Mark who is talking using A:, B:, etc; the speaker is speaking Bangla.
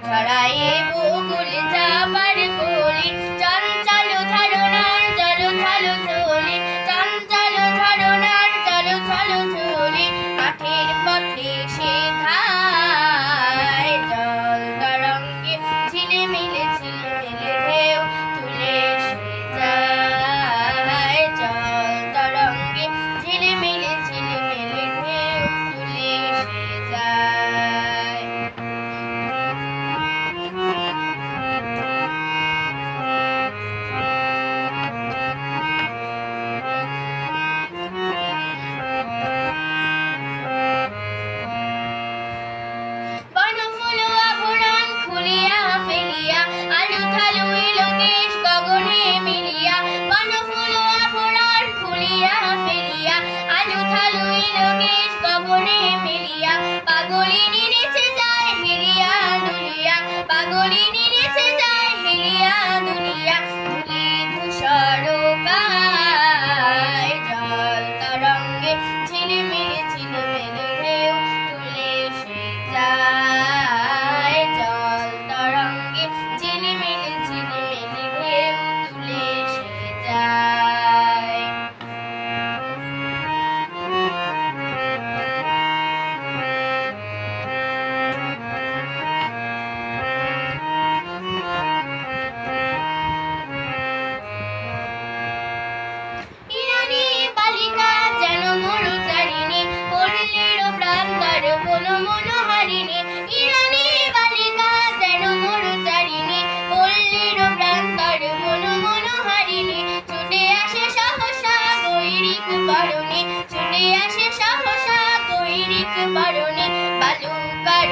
A: ছড়ায়ে বকুল চাপার কলি, চঞ্চল ঝরনার জল ছল ছলি, চঞ্চল ঝরনার জল ছল ছলি, মাঠের পথে সে ধায়, জল তরঙ্গে ঝিলিমিলি ঝিলিমিলি ঢেউ তুলে সে যায়, জল তরঙ্গে ঝিলিমিলি ঝিলিমিলি ঢেউ তুলে সে যায়। বনফুল আভরণ খুলিয়া ফেলিয়া, আলু থালু এলো কেশ গগনে মিলিয়া, বনফুল আভরণ খুলিয়া ফেলিয়া, আলু থালু এলো কেশ গগনে মিলিয়া, পাগলিনী নেচে যায় হিলিয়া দুলিয়া, পাগলিনী নেচে যায় হিলিয়া দুলিয়া, ধুলি ধূসর গায়, জল তরঙ্গে ঝিলিমিলি ঝিলিমিলি ঢেউ তুলে সে যায়, জল তরঙ্গে ঝিলিমিলি ঝিলিমিলি ঢেউ তুলে সে যায়। ইরানী বালিকা যেন মরুচারিণী, পল্লীর প্রান্তর বন মনোহারিণী, ইরানী বালিকা যেন মরুচারিণী, পল্লীর প্রান্তর বন মনোহারিণী, ছুটে আসে সহসা গৈরিক বরণী, ছুটে আসে সহসা গৈরিক বরণী, বালুকার